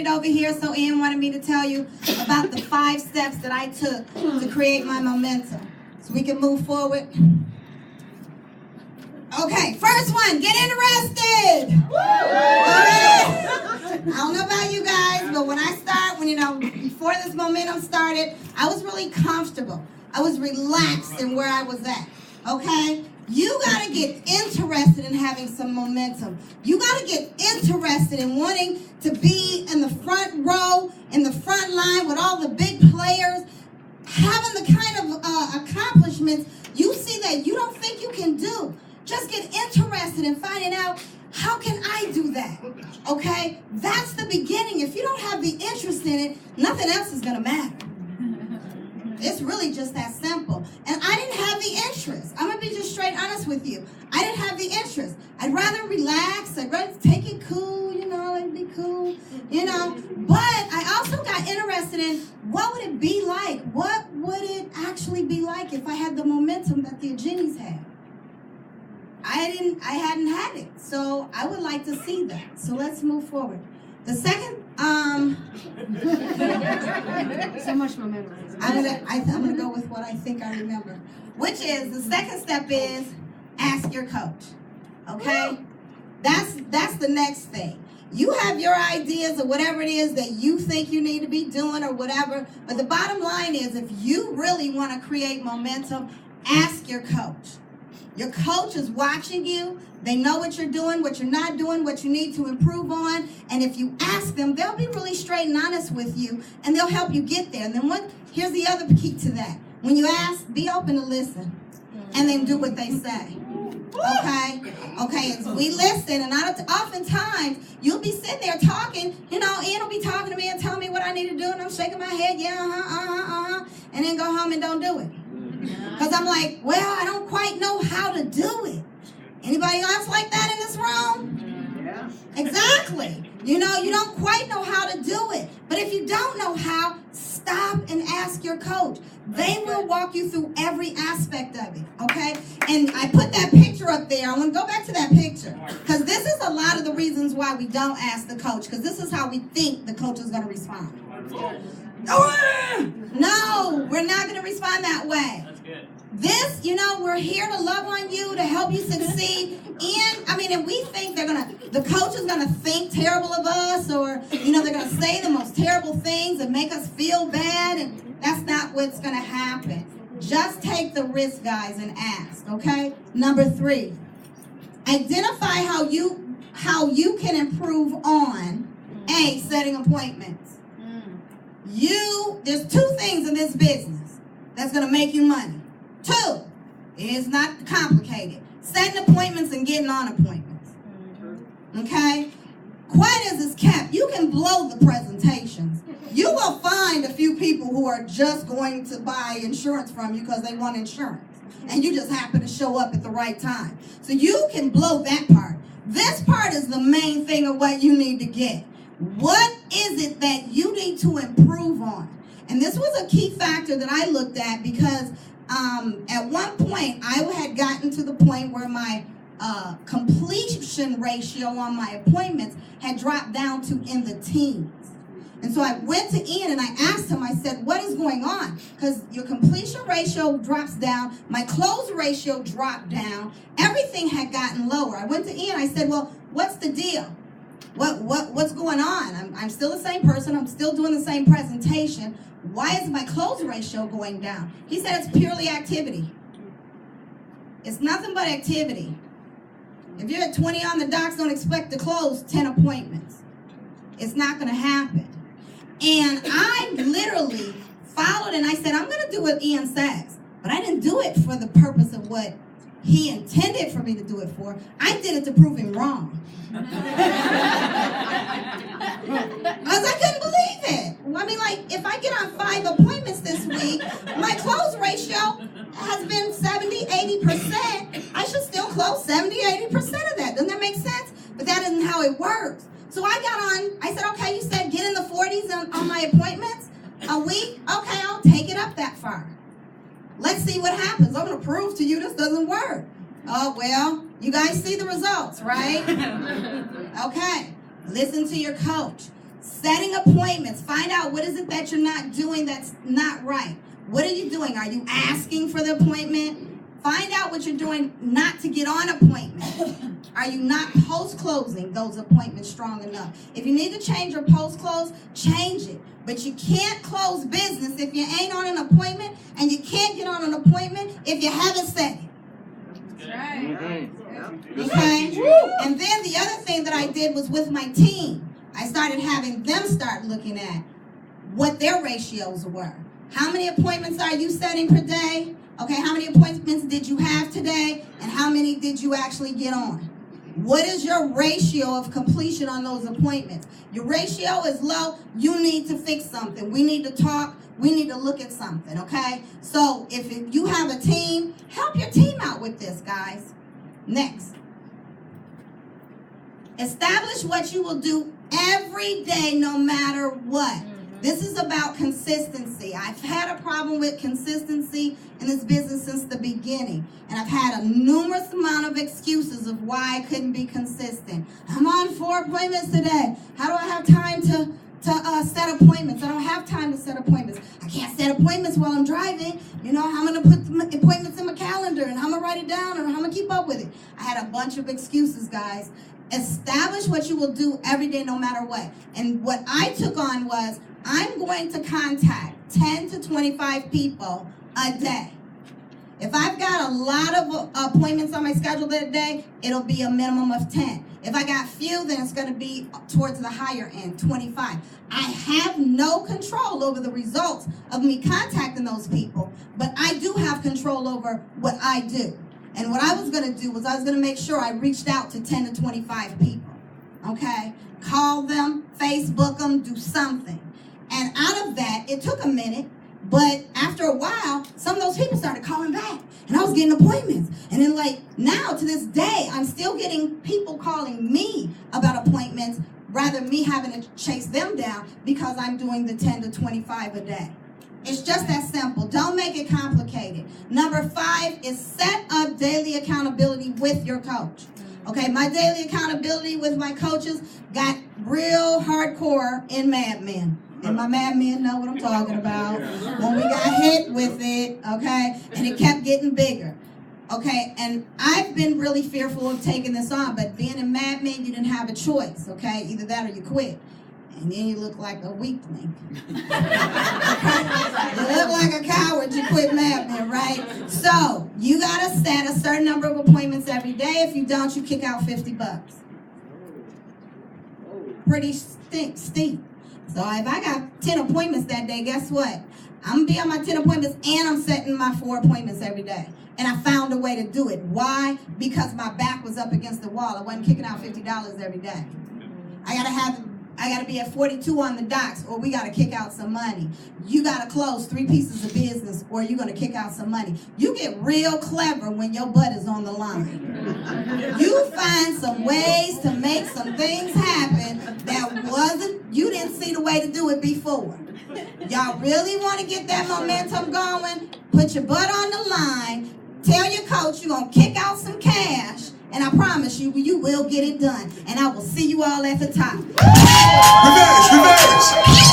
it over here, so Ian wanted me to tell you about the 5 steps that I took to create my momentum. So we can move forward. Okay, first one, get interested. Okay. I don't know about you guys, but when I start, before this momentum started, I was really comfortable. I was relaxed in where I was at. Okay? You got to get interested in having some momentum. You got to get interested in wanting to be in the front row, in the front line with all the big players, having the kind of accomplishments you see that you don't think you can do. Just get interested in finding out, how can I do that? Okay? That's the beginning. If you don't have the interest in it, nothing else is going to matter. It's really just that simple. And I didn't have the interest. I'm going to be just straight honest with you. I didn't have the interest. I'd rather relax. I'd rather take it cool, like be cool, But I also got interested in, what would it be like? What would it actually be like if I had the momentum that the Genies had? I hadn't had it. So I would like to see that. So let's move forward. The second, so much momentum. I'm gonna go with what I think I remember, which is the second step is ask your coach. Okay, that's the next thing. You have your ideas or whatever it is that you think you need to be doing or whatever, but the bottom line is, if you really want to create momentum, ask your coach. Your coach is watching you. They know what you're doing, what you're not doing, what you need to improve on. And if you ask them, they'll be really straight and honest with you, and they'll help you get there. And then here's the other key to that. When you ask, be open to listen, and then do what they say. Okay, as we listen, and oftentimes you'll be sitting there talking, Ian will be talking to me and telling me what I need to do, and I'm shaking my head, and then go home and don't do it. Because I'm like, well, I don't quite know how to do it. Anybody else like that in this room? Yeah. Exactly. You don't quite know how to do it. But if you don't know how, stop and ask your coach. They will walk you through every aspect of it, okay? And I put that picture up there. I want to go back to that picture, because this is a lot of the reasons why we don't ask the coach, because this is how we think the coach is going to respond. No, we're not going to respond that way. That's good. This, we're here to love on you, to help you succeed. And we think the coach is going to think terrible of us, or, they're going to say the most terrible things and make us feel bad. And that's not what's going to happen. Just take the risk, guys, and ask, okay? Number 3, identify how you can improve on setting appointments. There's 2 things in this business that's going to make you money. 2, it's not complicated. Setting appointments and getting on appointments. Okay? Quiet as it's kept, you can blow the presentations. You will find a few people who are just going to buy insurance from you because they want insurance. And you just happen to show up at the right time. So you can blow that part. This part is the main thing of what you need to get. What is it that you need to improve on? And this was a key factor that I looked at, because at one point I had gotten to the point where my completion ratio on my appointments had dropped down to in the teens. And so I went to Ian and I asked him, I said, what is going on? Because your completion ratio drops down, my close ratio dropped down, everything had gotten lower. I went to Ian, I said, well, what's the deal? What's going on? I'm still the same person. I'm still doing the same presentation. Why is my close ratio going down? He said it's purely activity. It's nothing but activity. If you're at 20 on the docs, don't expect to close 10 appointments. It's not going to happen. And I literally followed and I said, I'm going to do what Ian says. But I didn't do it for the purpose of what he intended for me to do it for. I did it to prove him wrong. Because I couldn't believe it. I mean, if I get on 5 appointments this week, my close ratio has been 70, 80%. I should still close 70, 80% of that. Doesn't that make sense? But that isn't how it works. So I got on, I said, okay, you said get in the 40s on my appointments a week? Okay, I'll take it up that far. Let's see what happens. I'm going to prove to you this doesn't work. Oh, well, you guys see the results, right? Okay, listen to your coach. Setting appointments. Find out what is it that you're not doing that's not right. What are you doing? Are you asking for the appointment? Find out what you're doing not to get on appointments. Are you not post-closing those appointments strong enough? If you need to change your post-close, change it. But you can't close business if you ain't on an appointment, and you can't get on an appointment if you haven't set it. That's right. Okay? And then the other thing that I did was with my team. I started having them start looking at what their ratios were. How many appointments are you setting per day? Okay, how many appointments did you have today? And how many did you actually get on? What is your ratio of completion on those appointments? Your ratio is low. You need to fix something. We need to talk. We need to look at something, okay? So if you have a team, help your team out with this, guys. Next. Establish what you will do every day, no matter what. This is about consistency. I've had a problem with consistency in this business since the beginning. And I've had a numerous amount of excuses of why I couldn't be consistent. I'm on 4 appointments today. How do I have time to set appointments? I don't have time to set appointments. I can't set appointments while I'm driving. You know, I'm going to put the appointments in my calendar and I'm going to write it down and I'm going to keep up with it. I had a bunch of excuses, guys. Establish what you will do every day, no matter what. And what I took on was, I'm going to contact 10 to 25 people a day. If I've got a lot of appointments on my schedule that day, it'll be a minimum of 10. If I got few, then it's going to be towards the higher end, 25. I have no control over the results of me contacting those people, but I do have control over what I do. And what I was going to do was I was going to make sure I reached out to 10 to 25 people, okay? Call them, Facebook them, do something. And out of that, it took a minute, but after a while, some of those people started calling back, and I was getting appointments. And then, like, now to this day, I'm still getting people calling me about appointments, rather me having to chase them down because I'm doing the 10 to 25 a day. It's just that simple. Don't make it complicated. Number 5 is set up daily accountability with your coach. Okay, my daily accountability with my coaches got real hardcore in Mad Men. And my Mad Men know what I'm talking about. When we got hit with it, okay, and it kept getting bigger. Okay, and I've been really fearful of taking this on, but being in Mad Men, you didn't have a choice, okay? Either that or you quit. And then you look like a weakling. You look like a coward, you quit Mad Men, right? So, you gotta set a certain number of appointments every day. If you don't, you kick out $50. Pretty steep. So if I got 10 appointments that day, guess what? I'm going to be on my 10 appointments and I'm setting my 4 appointments every day. And I found a way to do it. Why? Because my back was up against the wall. I wasn't kicking out $50 every day. I got to be at 42 on the docks or we got to kick out some money. You got to close 3 pieces of business or you're going to kick out some money. You get real clever when your butt is on the line. You find some ways to make some things happen that you didn't see the way to do it before. Y'all really want to get that momentum going? Put your butt on the line. Tell your coach you're going to kick out some cash. And I promise you, you will get it done. And I will see you all at the top. Revenge!